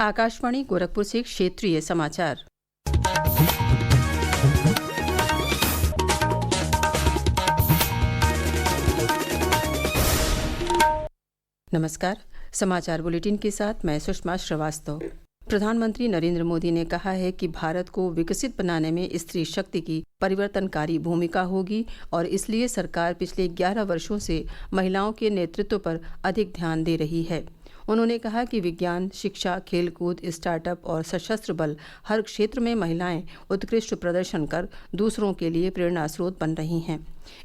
आकाशवाणी गोरखपुर से क्षेत्रीय समाचार। नमस्कार। समाचार बुलेटिन के साथ मैं सुषमा श्रीवास्तव। प्रधानमंत्री नरेंद्र मोदी ने कहा है कि भारत को विकसित बनाने में स्त्री शक्ति की परिवर्तनकारी भूमिका होगी और इसलिए सरकार पिछले 11 वर्षों से महिलाओं के नेतृत्व पर अधिक ध्यान दे रही है। उन्होंने कहा कि विज्ञान, शिक्षा, खेलकूद, स्टार्टअप और सशस्त्र बल हर क्षेत्र में महिलाएं उत्कृष्ट प्रदर्शन कर दूसरों के लिए प्रेरणा स्रोत बन रही हैं।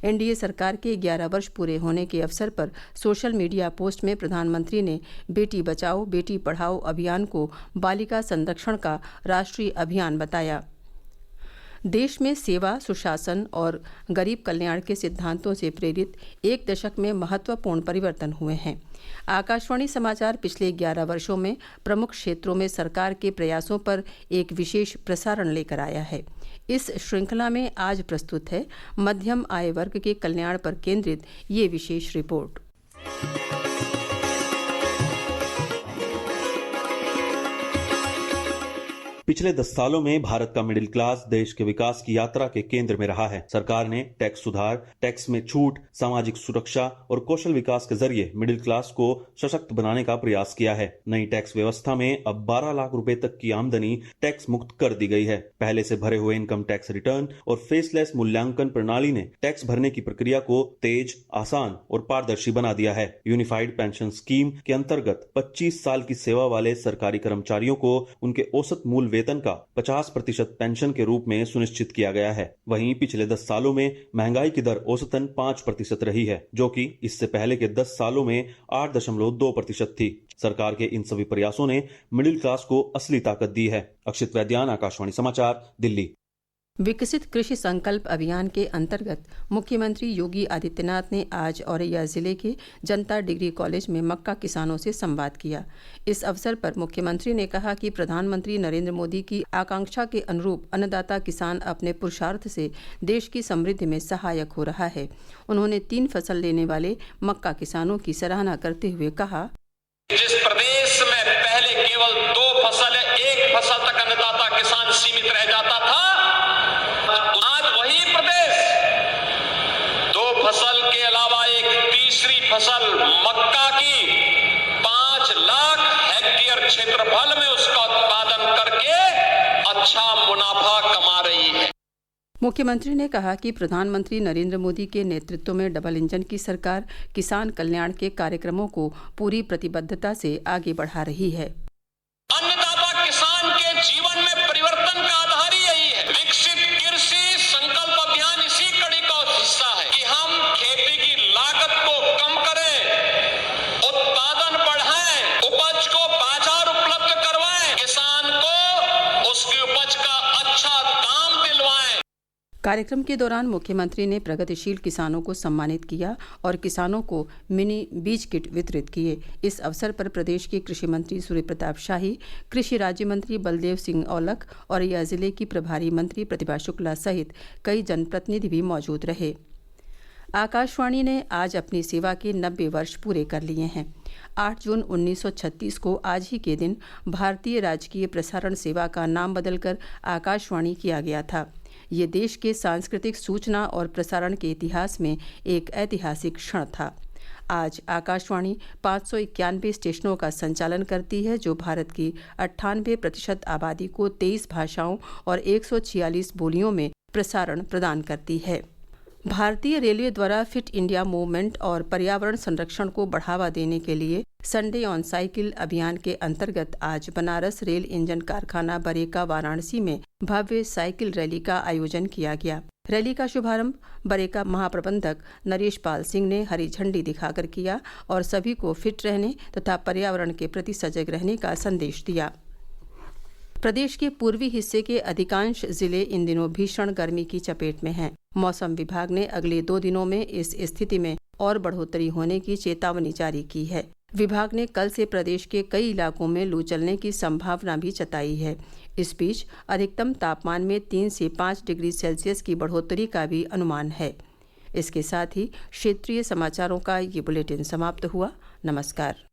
एनडीए सरकार के 11 वर्ष पूरे होने के अवसर पर सोशल मीडिया पोस्ट में प्रधानमंत्री ने बेटी बचाओ बेटी पढ़ाओ अभियान को बालिका संरक्षण का राष्ट्रीय अभियान बताया। देश में सेवा, सुशासन और गरीब कल्याण के सिद्धांतों से प्रेरित एक दशक में महत्वपूर्ण परिवर्तन हुए हैं। आकाशवाणी समाचार पिछले 11 वर्षों में प्रमुख क्षेत्रों में सरकार के प्रयासों पर एक विशेष प्रसारण लेकर आया है। इस श्रृंखला में आज प्रस्तुत है मध्यम आय वर्ग के कल्याण पर केंद्रित ये विशेष रिपोर्ट। पिछले 10 सालों में भारत का मिडिल क्लास देश के विकास की यात्रा के केंद्र में रहा है। सरकार ने टैक्स सुधार, टैक्स में छूट, सामाजिक सुरक्षा और कौशल विकास के जरिए मिडिल क्लास को सशक्त बनाने का प्रयास किया है। नई टैक्स व्यवस्था में अब 12 लाख रुपए तक की आमदनी टैक्स मुक्त कर दी गई है। पहले से भरे हुए इनकम टैक्स रिटर्न और फेसलेस मूल्यांकन प्रणाली ने टैक्स भरने की प्रक्रिया को तेज, आसान और पारदर्शी बना दिया है। यूनिफाइड पेंशन स्कीम के अंतर्गत 25 साल की सेवा वाले सरकारी कर्मचारियों को उनके औसत मूल वेतन का 50% पेंशन के रूप में सुनिश्चित किया गया है। वहीं पिछले 10 सालों में महंगाई की दर औसतन 5% रही है, जो कि इससे पहले के 10 सालों में 8.2% थी। सरकार के इन सभी प्रयासों ने मिडिल क्लास को असली ताकत दी है। अक्षित वैद्यान, आकाशवाणी समाचार, दिल्ली। विकसित कृषि संकल्प अभियान के अंतर्गत मुख्यमंत्री योगी आदित्यनाथ ने आज औरैया जिले के जनता डिग्री कॉलेज में मक्का किसानों से संवाद किया। इस अवसर पर मुख्यमंत्री ने कहा कि प्रधानमंत्री नरेंद्र मोदी की आकांक्षा के अनुरूप अन्नदाता किसान अपने पुरुषार्थ से देश की समृद्धि में सहायक हो रहा है। उन्होंने 3 फसल लेने वाले मक्का किसानों की सराहना करते हुए कहा, जिस प्रदेश में पहले केवल 2 फसल या 1 फसल तक अन्नदाता किसान सीमित रह जाता था, आज वही प्रदेश 2 फसल के अलावा एक तीसरी फसल मक्का की 5 लाख हेक्टेयर क्षेत्रफल में उसका उत्पादन करके अच्छा मुनाफा कमा रही है। मुख्यमंत्री ने कहा कि प्रधानमंत्री नरेंद्र मोदी के नेतृत्व में डबल इंजन की सरकार किसान कल्याण के कार्यक्रमों को पूरी प्रतिबद्धता से आगे बढ़ा रही है। अन्नदाता किसान के जीवन में परिवर्तन का आधार ही यही है। विकसित कृषि संकल्प अभियान इसी कड़ी का हिस्सा है कि हम खेती की लागत को कम करें, उत्पादन बढ़ाएं, उपज को बाजार उपलब्ध करवाएं, किसान को उसकी उपज का अच्छा दाम दिलवाएं। कार्यक्रम के दौरान मुख्यमंत्री ने प्रगतिशील किसानों को सम्मानित किया और किसानों को मिनी बीज किट वितरित किए। इस अवसर पर प्रदेश के कृषि मंत्री सूर्य प्रताप शाही, कृषि राज्य मंत्री बलदेव सिंह औलख और औरैया जिले की प्रभारी मंत्री प्रतिभा शुक्ला सहित कई जनप्रतिनिधि भी मौजूद रहे। आकाशवाणी ने आज अपनी सेवा के 90 वर्ष पूरे कर लिए हैं। 8 जून 1936 को आज ही के दिन भारतीय राजकीय प्रसारण सेवा का नाम बदलकर आकाशवाणी किया गया था। ये देश के सांस्कृतिक सूचना और प्रसारण के इतिहास में एक ऐतिहासिक क्षण था। आज आकाशवाणी 591 स्टेशनों का संचालन करती है, जो भारत की 98% आबादी को 23 भाषाओं और 146 बोलियों में प्रसारण प्रदान करती है। भारतीय रेलवे द्वारा फिट इंडिया मूवमेंट और पर्यावरण संरक्षण को बढ़ावा देने के लिए संडे ऑन साइकिल अभियान के अंतर्गत आज बनारस रेल इंजन कारखाना बरेका वाराणसी में भव्य साइकिल रैली का आयोजन किया गया। रैली का शुभारंभ बरेका महाप्रबंधक नरेश पाल सिंह ने हरी झंडी दिखाकर किया और सभी को फिट रहने तथा पर्यावरण के प्रति सजग रहने का संदेश दिया। प्रदेश के पूर्वी हिस्से के अधिकांश जिले इन दिनों भीषण गर्मी की चपेट में हैं। मौसम विभाग ने अगले 2 दिनों में इस स्थिति में और बढ़ोतरी होने की चेतावनी जारी की है। विभाग ने कल से प्रदेश के कई इलाकों में लू चलने की संभावना भी जताई है। इस बीच अधिकतम तापमान में 3 से 5 डिग्री सेल्सियस की बढ़ोतरी का भी अनुमान है। इसके साथ ही क्षेत्रीय समाचारों का ये बुलेटिन समाप्त हुआ। नमस्कार।